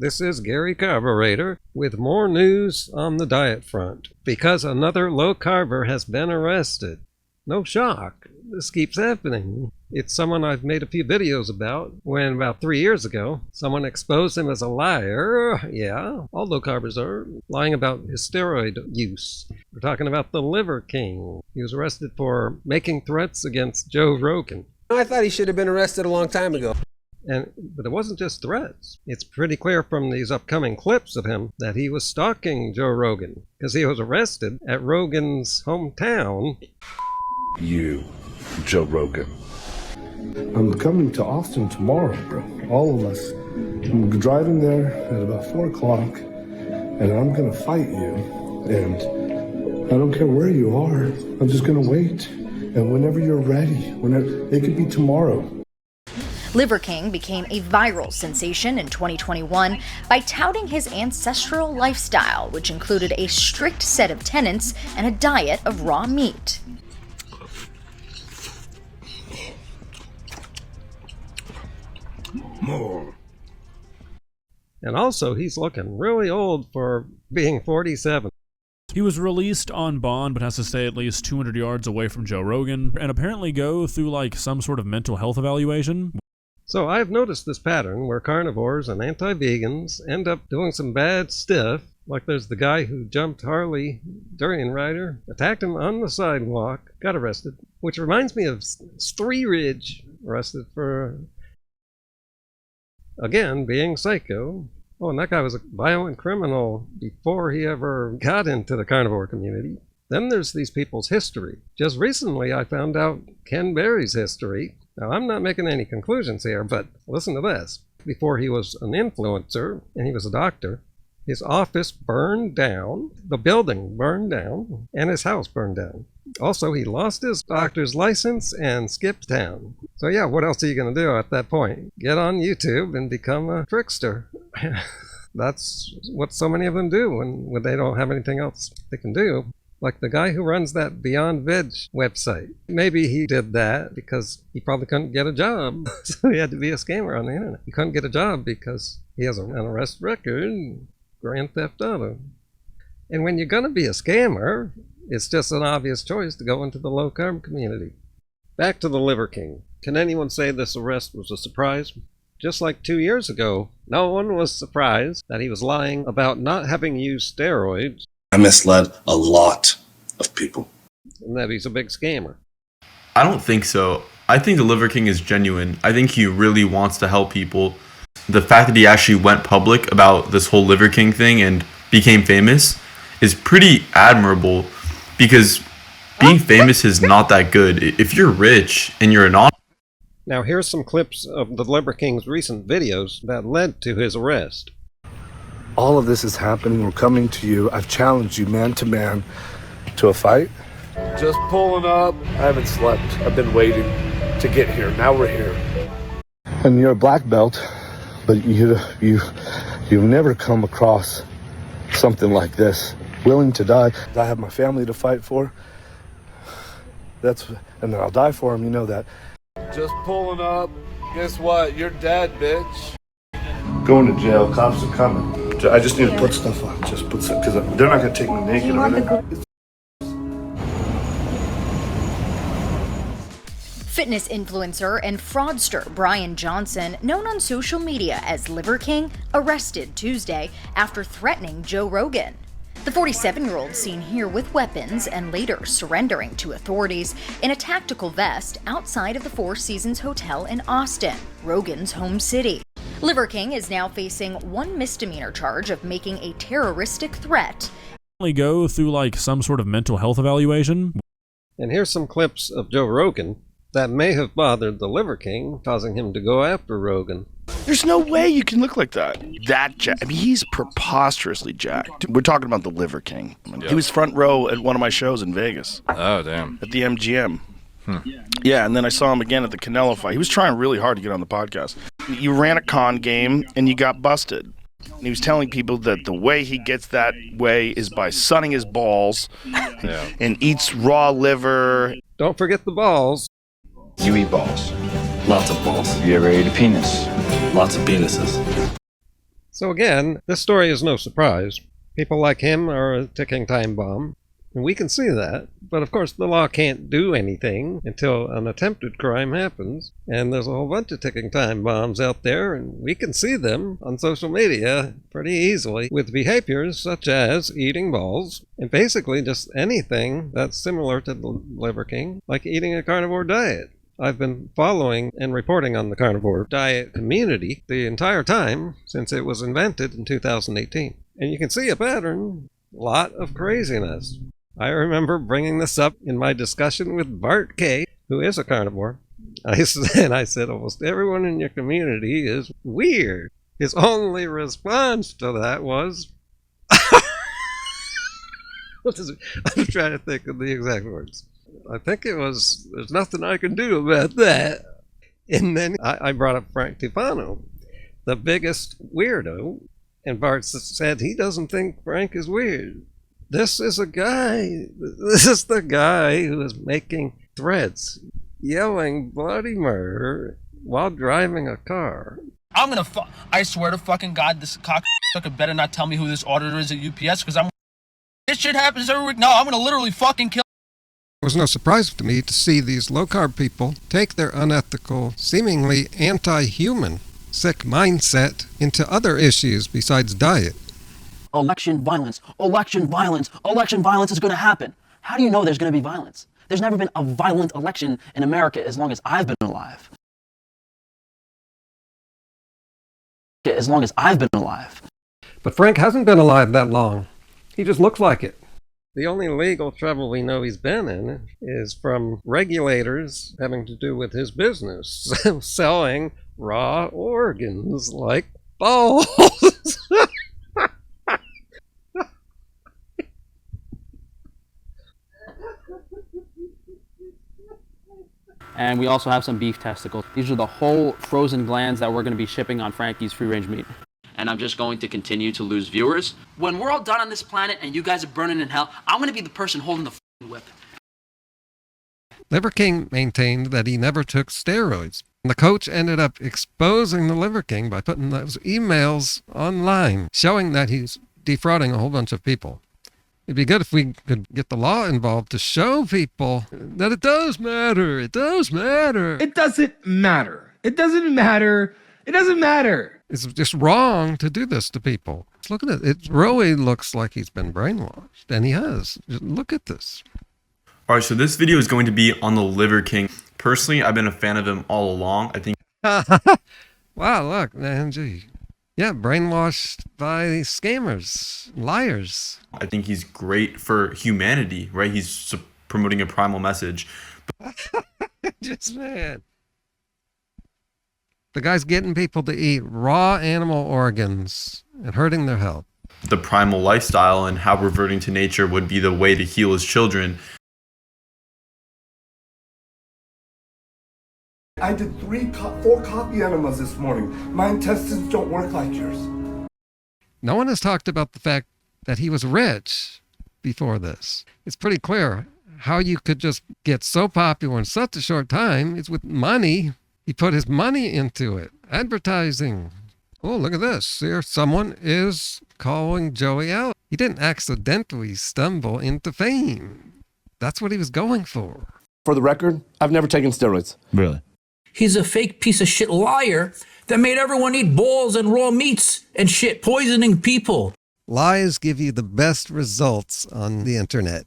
This is Gary Carburetor with more news on the diet front, because another low carber has been arrested. No shock, this keeps happening. It's someone I've made a few videos about, when about 3 years ago, someone exposed him as a liar. Yeah, all low carbers are lying about his steroid use. We're talking about the Liver King. He was arrested for making threats against Joe Rogan. I thought he should have been arrested a long time ago. But it wasn't just threats. It's pretty clear from these upcoming clips of him that he was stalking Joe Rogan, because he was arrested at Rogan's hometown. You, Joe Rogan. I'm coming to Austin tomorrow, bro. All of us. I'm driving there at about 4 o'clock, and I'm gonna fight you. And I don't care where you are. I'm just gonna wait. And whenever you're ready, it could be tomorrow. Liver King became a viral sensation in 2021 by touting his ancestral lifestyle, which included a strict set of tenets and a diet of raw meat. More. And also, he's looking really old for being 47. He was released on bond, but has to stay at least 200 yards away from Joe Rogan, and apparently go through like some sort of mental health evaluation. So I've noticed this pattern where carnivores and anti-vegans end up doing some bad stuff. Like there's the guy who jumped Harley Durian Rider, attacked him on the sidewalk, got arrested. Which reminds me of Stree Ridge, arrested for, again, being psycho. Oh, and that guy was a violent criminal before he ever got into the carnivore community. Then there's these people's history. Just recently I found out Ken Berry's history. Now, I'm not making any conclusions here, but listen to this. Before he was an influencer, and he was a doctor, his office burned down, the building burned down, and his house burned down. Also, he lost his doctor's license and skipped town. So yeah, what else are you going to do at that point? Get on YouTube and become a trickster. That's what so many of them do when they don't have anything else they can do. Like the guy who runs that Beyond Veg website. Maybe he did that because he probably couldn't get a job. So he had to be a scammer on the internet. He couldn't get a job because he has an arrest record, grand theft auto. And when you're going to be a scammer, it's just an obvious choice to go into the low carb community. Back to the Liver King. Can anyone say this arrest was a surprise? Just like 2 years ago, no one was surprised that he was lying about not having used steroids. I misled a lot of people. And that he's a big scammer. I don't think so. I think the Liver King is genuine. I think he really wants to help people. The fact that he actually went public about this whole Liver King thing and became famous is pretty admirable, because being famous is not that good. If you're rich and you're anonymous. Now here's some clips of the Liver King's recent videos that led to his arrest. All of this is happening. We're coming to you. I've challenged you man to man to a fight. Just pulling up. I haven't slept. I've been waiting to get here. Now we're here. And you're a black belt, but you've never come across something like this. Willing to die. I have my family to fight for. And I'll die for them. You know that. Just pulling up. Guess what? You're dead, bitch. Going to jail. Cops are coming. I just need to put stuff on. Just put stuff, because they're not going to take me naked. Fitness influencer and fraudster Brian Johnson, known on social media as Liver King, arrested Tuesday after threatening Joe Rogan. The 47-year-old seen here with weapons and later surrendering to authorities in a tactical vest outside of the Four Seasons Hotel in Austin, Rogan's home city. Liver King is now facing one misdemeanor charge of making a terroristic threat. Go through like some sort of mental health evaluation. And here's some clips of Joe Rogan that may have bothered the Liver King, causing him to go after Rogan. There's no way you can look like that. I mean, he's preposterously jacked. We're talking about the Liver King. Yep. He was front row at one of my shows in Vegas. Oh, damn. At the MGM. Yeah, and then I saw him again at the Canelo fight. He was trying really hard to get on the podcast. You ran a con game, and you got busted. And he was telling people that the way he gets that way is by sunning his balls and eats raw liver. Don't forget the balls. You eat balls. Lots of balls. You ever ate a penis? Lots of penises. So again, this story is no surprise. People like him are a ticking time bomb, and we can see that. But of course, the law can't do anything until an attempted crime happens, and there's a whole bunch of ticking time bombs out there, and we can see them on social media pretty easily with behaviors such as eating balls, and basically just anything that's similar to the Liver King, like eating a carnivore diet. I've been following and reporting on the carnivore diet community the entire time since it was invented in 2018. And you can see a pattern, a lot of craziness. I remember bringing this up in my discussion with Bart K., who is a carnivore. I said, almost everyone in your community is weird. His only response to that was, I'm trying to think of the exact words. I think it was, there's nothing I can do about that. And then I brought up Frank Tufano, the biggest weirdo. And Bart said he doesn't think Frank is weird. This is the guy who is making threats, yelling bloody murder while driving a car. I swear to fucking God, this cocksucker better not tell me who this auditor is at UPS, because this shit happens every week. No, I'm gonna literally fucking kill. It was no surprise to me to see these low-carb people take their unethical, seemingly anti-human, sick mindset into other issues besides diet. Election violence is going to happen. How do you know there's going to be violence? There's never been a violent election in America as long as I've been alive. But Frank hasn't been alive that long. He just looks like it. The only legal trouble we know he's been in is from regulators having to do with his business, selling raw organs like balls. And we also have some beef testicles. These are the whole frozen glands that we're going to be shipping on Frankie's free-range meat. And I'm just going to continue to lose viewers. When we're all done on this planet and you guys are burning in hell, I'm going to be the person holding the whip. Liver King maintained that he never took steroids. The coach ended up exposing the Liver King by putting those emails online, showing that he's defrauding a whole bunch of people. It'd be good if we could get the law involved to show people that it does matter. It does matter. It doesn't matter. It doesn't matter. It doesn't matter. It's just wrong to do this to people. Look at it. It really looks like he's been brainwashed, and he has. Just look at this. All right, so this video is going to be on the Liver King. Personally, I've been a fan of him all along. I think. Wow, look, man, gee. Yeah, brainwashed by scammers, liars. I think he's great for humanity, right? He's promoting a primal message. Just, man. The guy's getting people to eat raw animal organs and hurting their health. The primal lifestyle and how reverting to nature would be the way to heal his children. I did 4 coffee enemas this morning. My intestines don't work like yours. No one has talked about the fact that he was rich before this. It's pretty clear how you could just get so popular in such a short time. It's with money. He put his money into it. Advertising. Oh, look at this. Here, someone is calling Joey out. He didn't accidentally stumble into fame. That's what he was going for. For the record, I've never taken steroids. Really? He's a fake piece of shit liar that made everyone eat balls and raw meats and shit, poisoning people. Lies give you the best results on the internet.